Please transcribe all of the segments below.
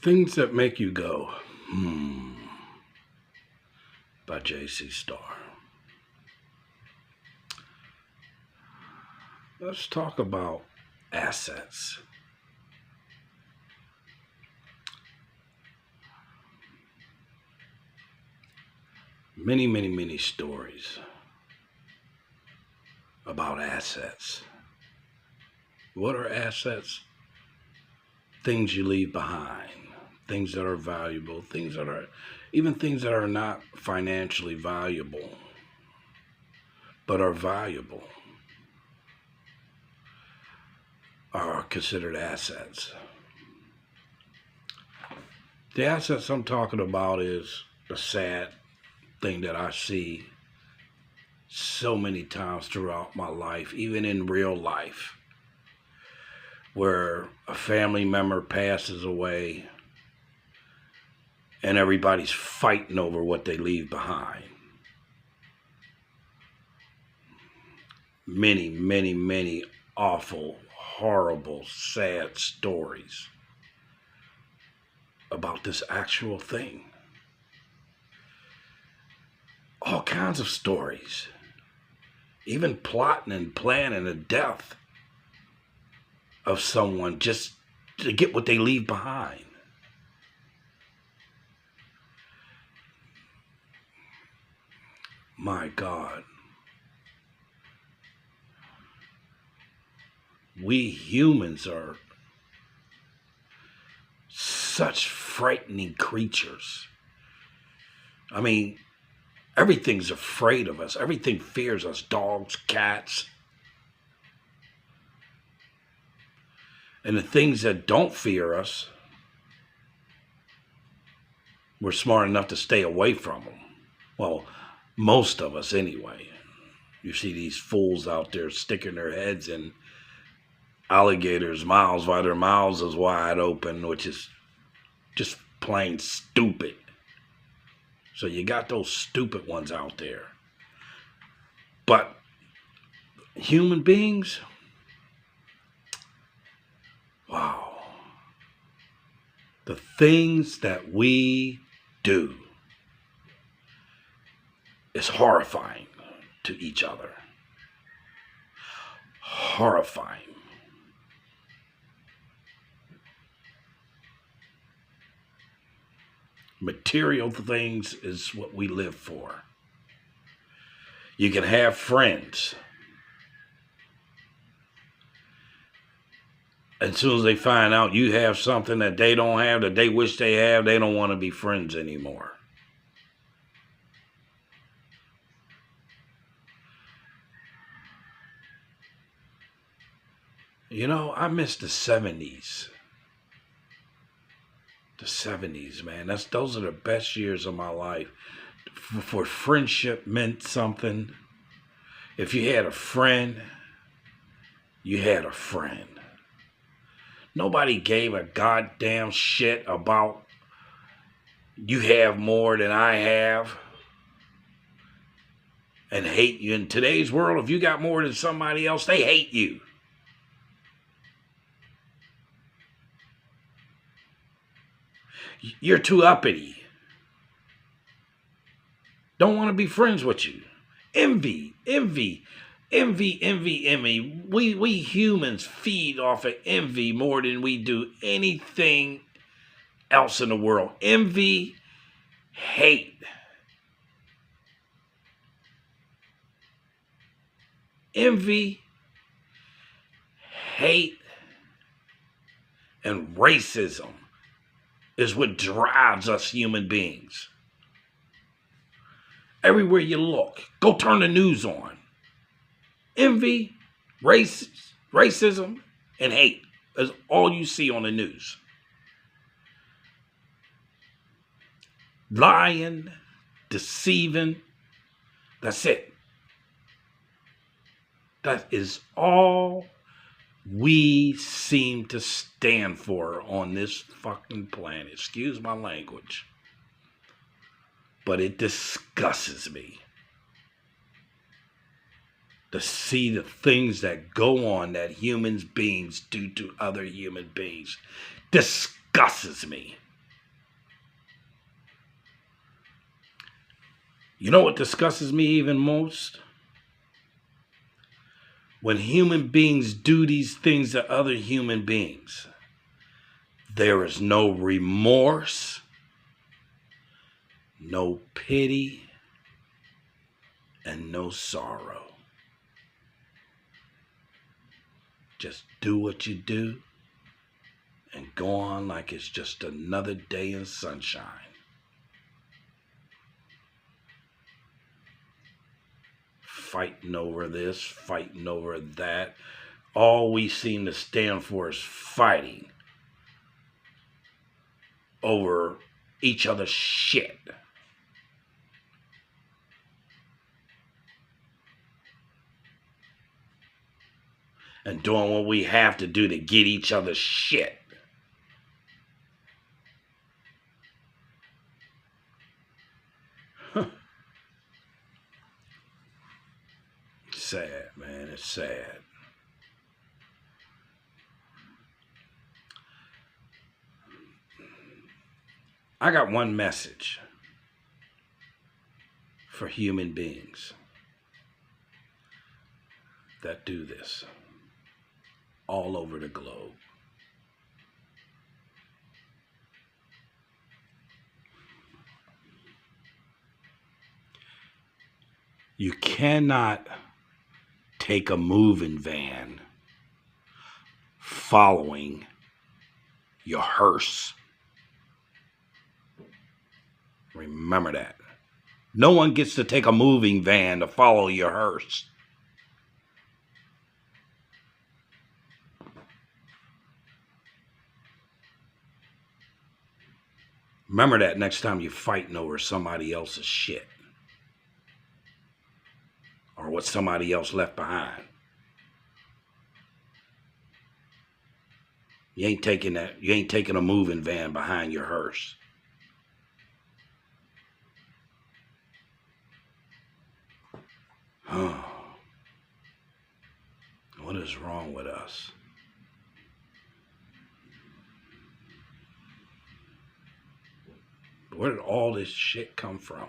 Things that make you go, by J.C. Starr. Let's talk about assets. Many stories about assets. What are assets? Things you leave behind, things that are valuable, things that are not financially valuable, but are valuable, are considered assets. The assets I'm talking about is a sad thing that I see so many times throughout my life, even in real life, where a family member passes away and everybody's fighting over what they leave behind. Many awful, horrible, sad stories about this actual thing. All kinds of stories. Even plotting and planning a death of someone just to get what they leave behind. My God. We humans are such frightening creatures. I mean, everything's afraid of us. Everything fears us. Dogs, cats. And the things that don't fear us, we're smart enough to stay away from them. Well, most of us anyway. You see these fools out there sticking their heads in alligators' mouths while their mouths is wide open, which is just plain stupid. So you got those stupid ones out there. But human beings, wow. The things that we do is horrifying to each other. Horrifying. Material things is what we live for. You can have friends. As soon as they find out you have something that they don't have, that they wish they have, they don't want to be friends anymore. You know, I miss the 70s. The 70s, man. Those are the best years of my life. For friendship meant something. If you had a friend, you had a friend. Nobody gave a goddamn shit about you have more than I have and hate you. In today's world, if you got more than somebody else, they hate you. You're too uppity. Don't want to be friends with you. Envy. We humans feed off of envy more than we do anything else in the world. Envy, hate. Envy, hate, and racism is what drives us human beings. Everywhere you look, go turn the news on. Envy, racism, and hate is all you see on the news. Lying, deceiving, that's it. That is all we seem to stand for on this fucking planet. Excuse my language. But it disgusts me to see the things that go on that human beings do to other human beings. Disgusts me. You know what disgusts me even most? When human beings do these things to other human beings, there is no remorse, no pity, and no sorrow. Just do what you do and go on like it's just another day in sunshine. Fighting over this, fighting over that. All we seem to stand for is fighting over each other's shit. And doing what we have to do to get each other's shit. Sad, man. It's sad. I got one message for human beings that do this all over the globe. You cannot take a moving van following your hearse. Remember that. No one gets to take a moving van to follow your hearse. Remember that next time you're fighting over somebody else's shit. Or what somebody else left behind. You ain't taking a moving van behind your hearse. What is wrong with us? Where did all this shit come from?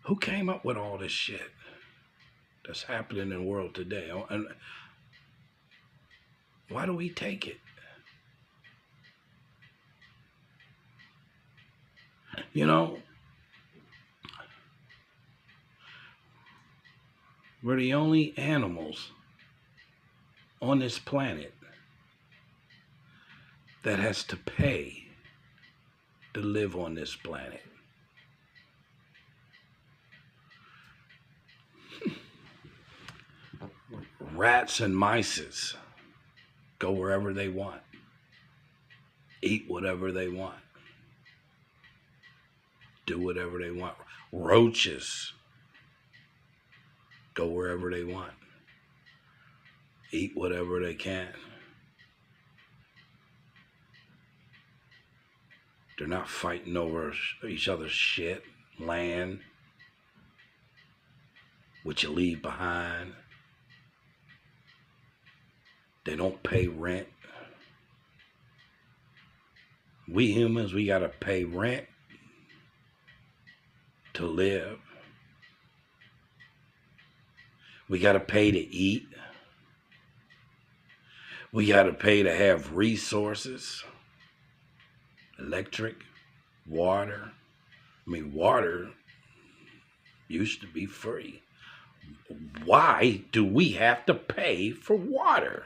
Who came up with all this shit that's happening in the world today? And why do we take it? You know, we're the only animals on this planet that has to pay to live on this planet. Rats and mice go wherever they want, eat whatever they want, do whatever they want. Roaches go wherever they want, eat whatever they can. They're not fighting over each other's shit, land, what you leave behind. They don't pay rent. We humans, we gotta pay rent to live. We gotta pay to eat. We gotta pay to have resources. Electric, water. I mean, water used to be free. Why do we have to pay for water?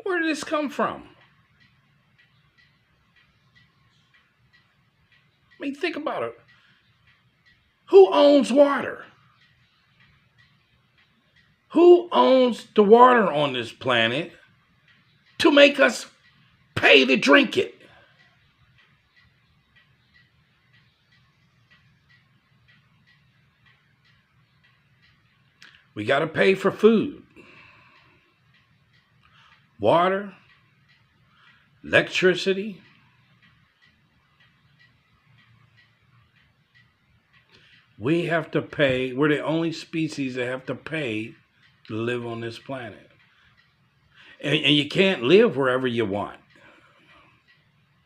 Where did this come from? I mean, think about it. Who owns water? Who owns the water on this planet to make us pay to drink it? We got to pay for food, water, electricity. We have to pay. We're the only species that have to pay to live on this planet. And you can't live wherever you want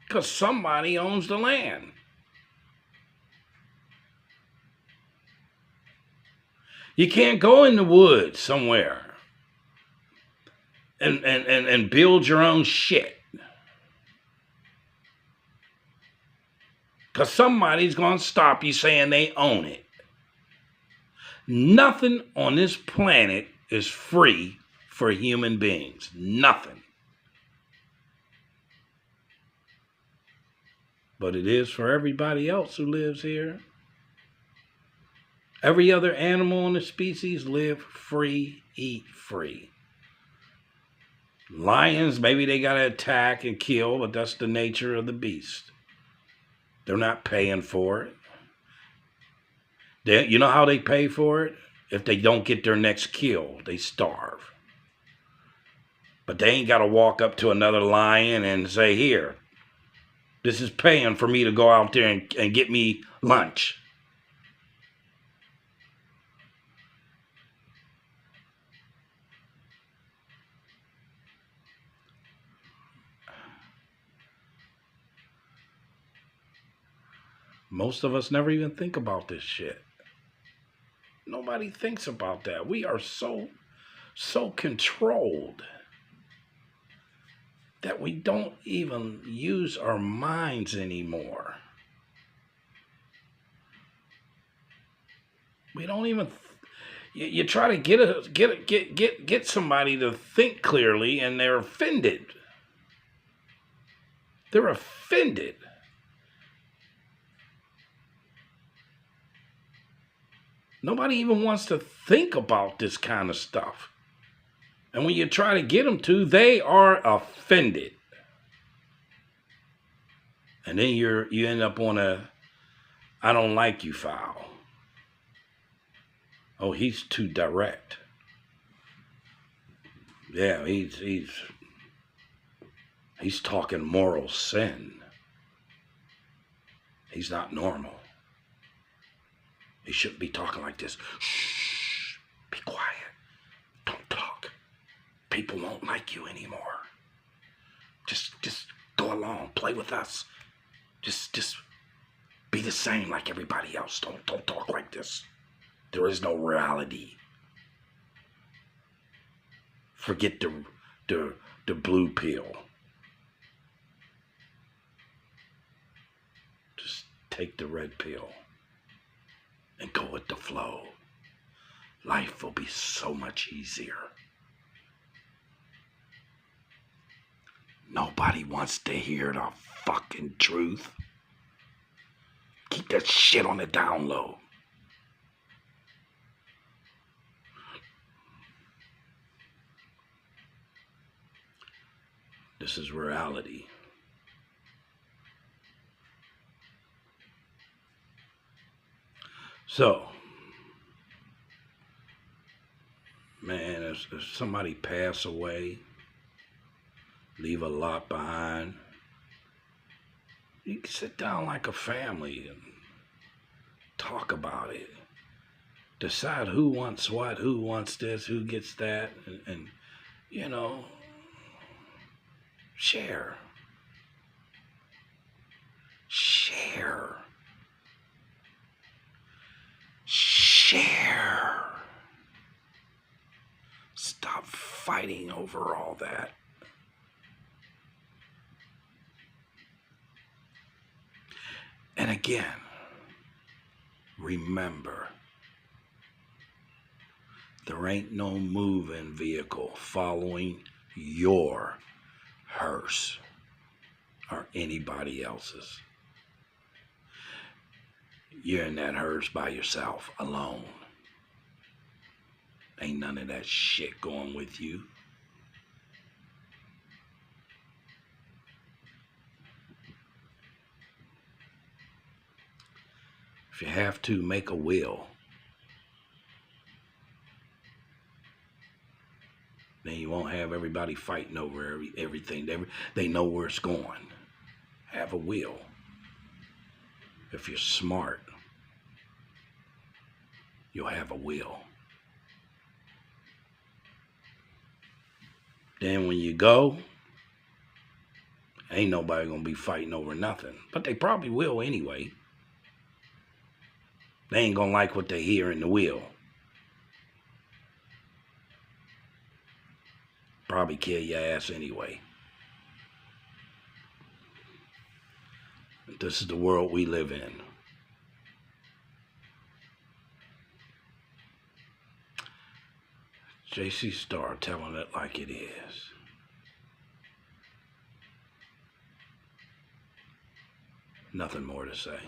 because somebody owns the land. You can't go in the woods somewhere and build your own shit. Because somebody's going to stop you saying they own it. Nothing on this planet is free for human beings. Nothing. But it is for everybody else who lives here. Every other animal in the species live free, eat free. Lions, maybe they got to attack and kill, but that's the nature of the beast. They're not paying for it. You know how they pay for it? If they don't get their next kill, they starve. But they ain't got to walk up to another lion and say, here, this is paying for me to go out there and get me lunch. Most of us never even think about this shit. Nobody thinks about that. We are so controlled that we don't even use our minds anymore. We don't even. You try to get somebody to think clearly, and they're offended. They're offended. Nobody even wants to think about this kind of stuff. And when you try to get them to, they are offended. And then you end up on a I don't like you file. Oh, he's too direct. Yeah, he's talking moral sin. He's not normal. He shouldn't be talking like this. Shh, be quiet. Don't talk. People won't like you anymore. Just go along. Play with us. Just be the same like everybody else. Don't talk like this. There is no reality. Forget the blue pill. Just take the red pill and go with the flow. Life will be so much easier. Nobody wants to hear the fucking truth. Keep that shit on the down low. This is reality. So, man, if somebody pass away, leave a lot behind, you can sit down like a family and talk about it. Decide who wants what, who wants this, who gets that, and you know, share. Share. Share. Stop fighting over all that. And again, remember, there ain't no moving vehicle following your hearse or anybody else's. You're in that hearse by yourself, alone. Ain't none of that shit going with you. If you have to, make a will. Then you won't have everybody fighting over everything. They know where it's going. Have a will. If you're smart, you'll have a will. Then when you go, ain't nobody gonna be fighting over nothing. But they probably will anyway. They ain't gonna like what they hear in the wheel. Probably kill your ass anyway. This is the world we live in. JC Star telling it like it is. Nothing more to say.